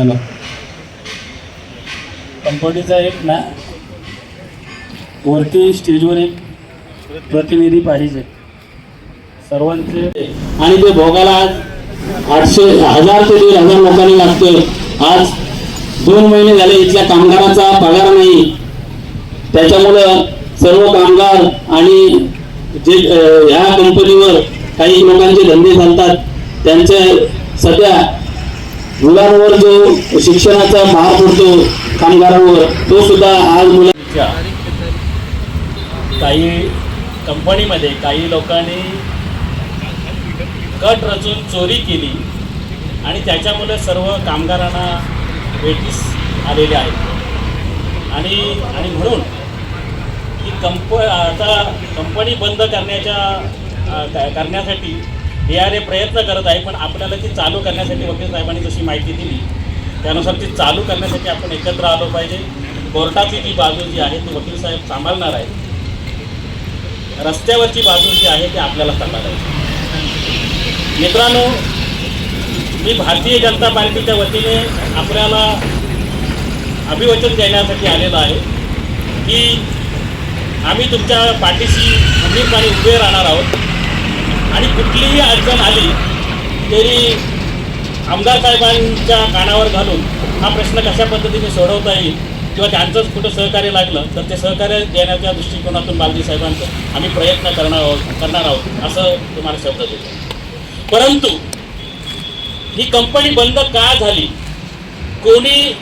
Hello, कंपनीचा एक ना वरती स्टेजवर एक प्रतिनिधी पाहिजे सर्वांचे, आणि ते भोगाला आज 800,000 ते 1,500 लोकांनी लागतोय. आज 2 महिने झाले इथल्या कामगाराचा पगार नाही. त्याच्यामुळं सर्व कामगार आणि जे ह्या कंपनीवर काही लोकांचे धंदे चालतात त्यांचे सध्या मुलांवर जो शिक्षणाचा भार पडतो कामगारांवर, तो सुद्धा आज मुलांच्या काही कंपनीमध्ये काही लोकांनी कट रचून चोरी केली आणि त्याच्यामुळे सर्व कामगारांना वेठीस आलेले आहेत. आणि म्हणून ही आता कंपनी बंद करण्यासाठी DRA प्रयत्न करत आहे. पण आपल्याला ती चालू करण्यासाठी वकील साहेबांनी जशी माहिती दिली त्यानुसार ती चालू करण्यासाठी आपण एकत्र आलो पाहिजे. कोर्टाची जी बाजू जी आहे ती वकील साहेब सांभाळणार आहे, रस्त्यावरची बाजू जी आहे ती आपल्याला सांभाळायची. मित्रांनो, मी भारतीय जनता पार्टीच्या वतीने आपल्याला अभिवचन देण्यासाठी आलेलो आहे की आम्ही तुमच्या पाठीशी खंबीरपणे उभे राहणार आहोत आणि कुठलीही अडचण आली तरी आमदार साहेबांच्या कानावर घालून हा प्रश्न कशा पद्धतीने सोडवता येईल किंवा त्यांचंच कुठं सहकार्य लागलं तर ते सहकार्य देण्याच्या दृष्टिकोनातून बालदी साहेबांचं आम्ही प्रयत्न करणार आहोत असं तुम्हाला शब्द देतो. परंतु ही कंपनी बंद का झाली, कोणी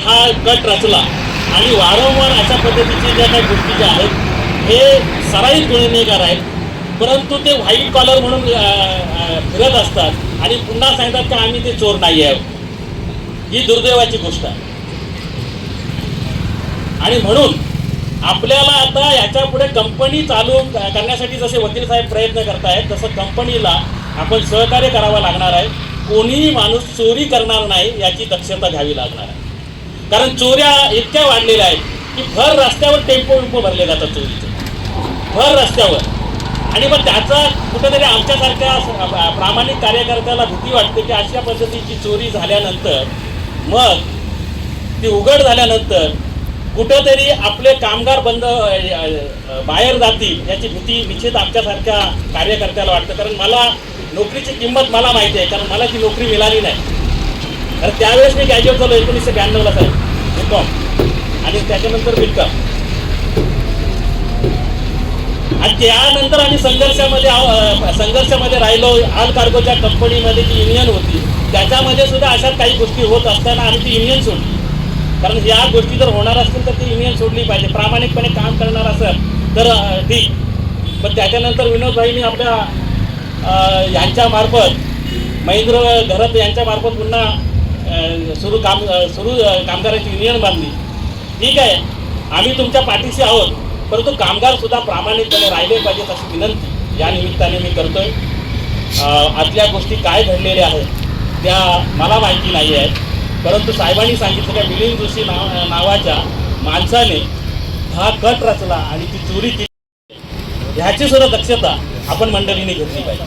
हा कट रचला आणि वारंवार अशा पद्धतीच्या ज्या काही गोष्टी ज्या आहेत हे सराईत गुन्हेगार आहेत, परंतु ते व्हाईट कॉलर म्हणून फिरत असतात आणि पुन्हा सांगतात की आम्ही ते चोर नाही आहे. ही दुर्दैवाची गोष्ट आहे. आणि म्हणून आपल्याला आता याच्या पुढे कंपनी चालू करण्यासाठी जसे वकील साहेब प्रयत्न करतायत तसं कंपनीला आपण सहकार्य करावं लागणार आहे. कोणीही माणूस चोरी करणार नाही याची दक्षता घ्यावी लागणार आहे. कारण चोऱ्या इतक्या वाढलेल्या आहेत की भर रस्त्यावर टेम्पो भरले जातात चोरीचे, भर रस्त्यावर. आणि मग त्याचा कुठेतरी आमच्यासारख्या प्रामाणिक कार्यकर्त्याला भीती वाटते की अशा पद्धतीची चोरी झाल्यानंतर मग ती उघड झाल्यानंतर कुठेतरी आपले कामगार बंद बाहेर जातील याची भीती निश्चित आमच्यासारख्या कार्यकर्त्याला वाटतं. कारण मला नोकरीची किंमत मला माहिती आहे, कारण मला ती नोकरी मिळाली नाही. तर त्यावेळेस मी ग्रॅज्युएट झालो 1992ला साहेब, BCom आणि त्याच्यानंतर BCom. आणि त्यानंतर आम्ही संघर्षामध्ये राहिलो. आल कार्गोच्या कंपनीमध्ये जी युनियन होती त्याच्यामध्ये सुद्धा अशा काही गोष्टी होत असताना आम्ही ती युनियन सोडली. कारण ह्या गोष्टी जर होणार असतील तर ती युनियन सोडली पाहिजे. प्रामाणिकपणे काम करणार असेल तर ठीक. पण त्याच्यानंतर विनोदभाईंनी आपल्या यांच्यामार्फत महेंद्र घरत यांच्यामार्फत पुन्हा कामगारांची युनियन बांधली. ठीक आहे, आम्ही तुमच्या पाठीशी आहोत, परंतु कामगार सुद्धा प्रामाणिकपणे राहिले पाहिजेत अशी विनंती या निमित्ताने मी करतोय. आतल्या गोष्टी काय घडलेल्या आहेत त्या मला माहिती नाही आहेत, परंतु साहेबांनी सांगितलं की मिलिंद जोशी नावाच्या माणसाने हा कट रचला आणि ती चोरी केली, ह्याची सुद्धा दक्षता आपण मंडळीने घेतली पाहिजे.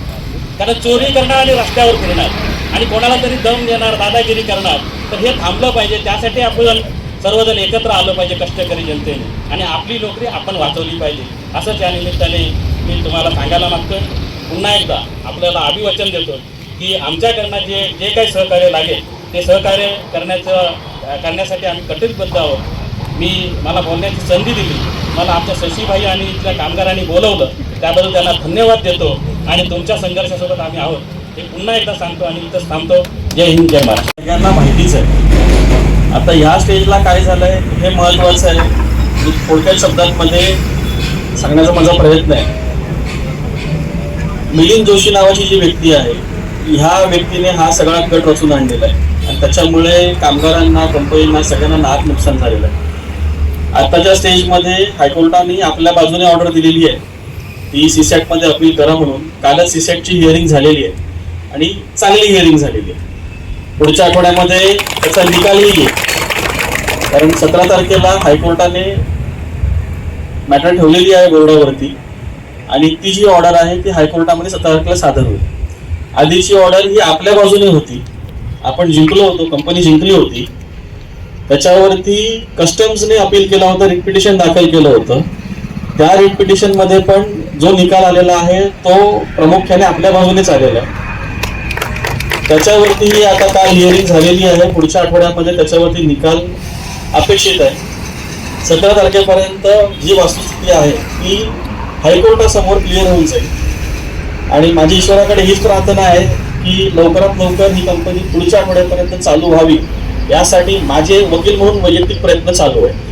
कारण चोरी करणार आणि रस्त्यावर फिरणार आणि कोणाला तरी दम देणार, दादागिरी करणार, तर हे थांबलं पाहिजे. त्यासाठी आपण सर्वजण एकत्र आलं पाहिजे कष्टकरी जनतेने आणि आपली नोकरी आपण वाचवली पाहिजे. असंच या निमित्ताने मी तुम्हाला सांगायला मागतोय. पुन्हा एकदा आपल्याला अभिवचन देतो की आमच्याकडनं जे काही सहकार्य लागेल ते सहकार्य करण्यासाठी आम्ही कटिबद्ध आहोत. मला बोलण्याची संधी दिली, मला आमच्या शशीभाई आणि इथल्या कामगारांनी बोलवलं, त्याबद्दल त्यांना धन्यवाद देतो. आणि तुमच्या संघर्षासोबत आम्ही आहोत हे पुन्हा एकदा सांगतो आणि इथंच थांबतो. जय हिंद, जय महाराष्ट्र. सगळ्यांना माहितीच आहे आता ह्या स्टेजला काय झालं आहे हे महत्त्वाचं आहे. मी थोडक्यात शब्दांमध्ये सांगण्याचा माझा प्रयत्न आहे. मिलिंद जोशी नावाची जी व्यक्ती आहे ह्या व्यक्तीने हा सगळा कट रचून आणलेला आहे आणि त्याच्यामुळे कामगारांना, कंपनींना, सगळ्यांना नाक नुकसान झालेलं आहे. आताच्या स्टेजमध्ये हायकोर्टाने आपल्या बाजूने ऑर्डर दिलेली आहे ती सीसॅटमध्ये अपील करा म्हणून. कालच सीसॅटची हिअरिंग झालेली आहे आणि चांगली हिअरिंग झालेली आहे. पुढच्या आठवड्यामध्ये त्याचा निकालही येईल. कारण 17 तारखेला हायकोर्टाने मॅटर ठेवलेली आहे बोर्डावरती आणि ती जी ऑर्डर आहे ती हायकोर्टामध्ये 17 तारखेला सादर होईल. आधीची ऑर्डर ही आपल्या बाजूने होती आपण जिंकलो होतो, कंपनी जिंकली होती, त्याच्यावरती कस्टम्सने अपील केलं होतं, रिट पिटिशन दाखल केलं होतं. त्या रिट पिटिशन मध्ये पण जो निकाल आलेला आहे तो प्रामुख्याने आपल्या बाजूनेच आलेला आहे. त्याच्यावरती आता काल हिअरिंग झालेली आहे, पुढच्या आठवड्यामध्ये त्याच्यावरती निकाल अपेक्षित आहे. 17 तारखेपर्यंत जी वस्तुस्थिती आहे ती हायकोर्टासमोर क्लिअर होऊन जाईल. आणि माझी ईश्वराकडे हीच प्रार्थना आहे की लवकरात लवकर ही कंपनी पुढच्या आठवड्यापर्यंत चालू व्हावी, यासाठी माझे वकील म्हणून वैयक्तिक प्रयत्न चालू आहे.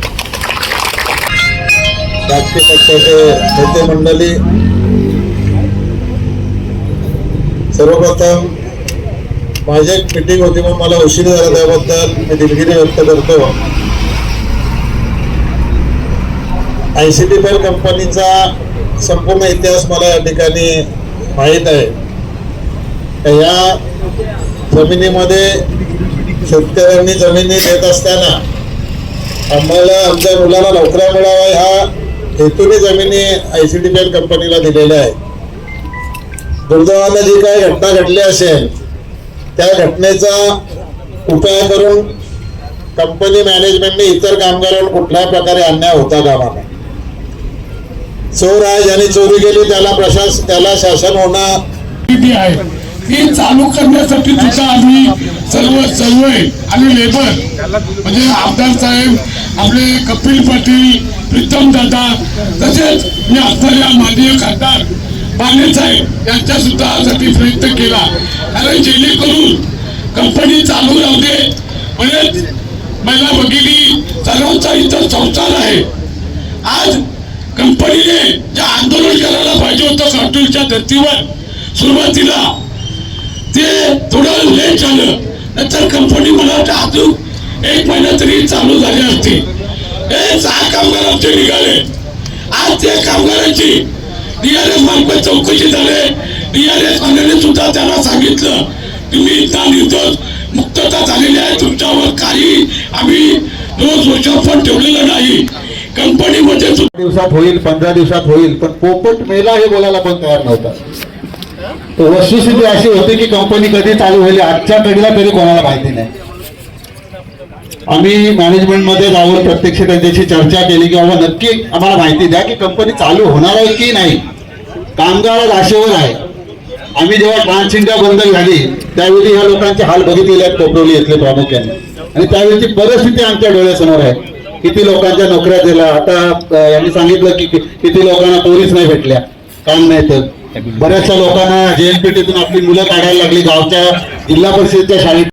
राजकीय पक्षाचे नेते मंडळी, सर्वप्रथम माझी एक मीटिंग होती म्हणून मला उशीर झाला, त्याबद्दल मी दिलगिरी व्यक्त करतो. ICTPL कंपनीचा संपूर्ण इतिहास मला या ठिकाणी माहीत आहे. या जमिनीमध्ये शेतकऱ्यांनी जमिनी देत असताना आम्हाला आमच्या मुलाला नोकऱ्या मिळाव्या ह्या हेतूने जमिनी ICTPL कंपनीला दिलेल्या आहेत. दुर्दैवानं जी काही घटना घडली असेल त्या घटनेचा उपाय करून कंपनी मॅनेजमेंटने इतर कामगारांवर कुठल्याही प्रकारे अन्याय होता कामा नये. चोर आहे, ज्यांनी चोरी केली त्याला शासन होणं आहे. ती चालू करण्यासाठी सुद्धा आम्ही सर्व चळवळ आणि लेबर म्हणजे आमदार साहेब, आपले कपिल पाटील, प्रीतम दादा, तसेच मी असणाऱ्या माननीय खासदार पाटील साहेब यांच्या सुद्धा साठी प्रयत्न केला. कारण जेणेकरून कंपनी चालू राहू दे. म्हणजे महिला भगिनी सर्वांचा इतर संसार आहे. आज कंपनीने जे आंदोलन करायला पाहिजे होतं काटूलच्या धर्तीवर सुरुवातीला, ते थोडं लेट झालं. नंतर कंपनी मला वाटतं अजून 1 महिना तरी चालू झाली असती. 6 कामगार आमचे निघाले. आज त्या कामगारांची DRS मार्फत चौकशी झाली. DRS वाल्याने सुद्धा त्यांना सांगितलं तुम्ही इथं निर्दोष मुक्तता झालेली आहे, तुमच्यावर काही आम्ही रोज वर्ष पण ठेवलेलं नाही. कंपनीमध्ये दिवसात होईल, 15 दिवसात होईल, पण पोपट मेला हे बोलायला पण तयार नव्हता. तर वस्तुस्थिती अशी होती की कंपनी कधी चालू होईल आजच्या घडीला तरी कोणाला माहिती नाही. आम्ही मॅनेजमेंटमध्ये जाऊन प्रत्यक्ष त्यांच्याशी चर्चा केली की बाबा नक्की आम्हाला माहिती द्या की कंपनी चालू होणार आहे की नाही. कामगार आशेवर आहे. आम्ही जेव्हा ट्रान्सचिंगा बंद झाली त्यावेळी ह्या लोकांचे हाल बघितलेले आहेत कोपरोली येथले प्रामुख्याने, आणि त्यावेळीची परिस्थिती आमच्या डोळ्यासमोर आहे. किती लोकांच्या नोकऱ्या दिल्या. आता यांनी सांगितलं की किती लोकांना पोलीस नाही भेटल्या, काम नाही. तर बऱ्याचशा लोकांना JNPTतून आपली मुलं काढायला लागली गावच्या जिल्हा परिषदेच्या शाळेत.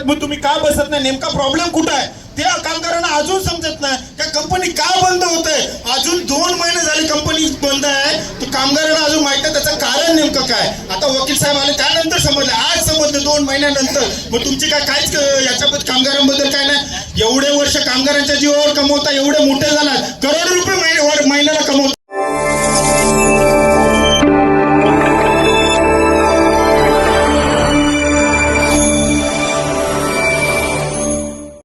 मग तुम्ही का बसत नाही? नेमका प्रॉब्लेम कुठं आहे त्या कामगारांना अजून समजत नाही. त्या कंपनी का बंद होत आहे? अजून 2 महिने झाले कंपनी बंद आहे, तर कामगारांना अजून माहित नाही त्याचं कारण नेमकं काय. आता वकील साहेब आले त्यानंतर समजलं, आज समजलं 2 महिन्यानंतर. मग तुमची काहीच याच्याबद्दल कामगारांबद्दल काय नाही. एवढे वर्ष कामगारांच्या जीवावर कमवता, एवढे मोठे झालात,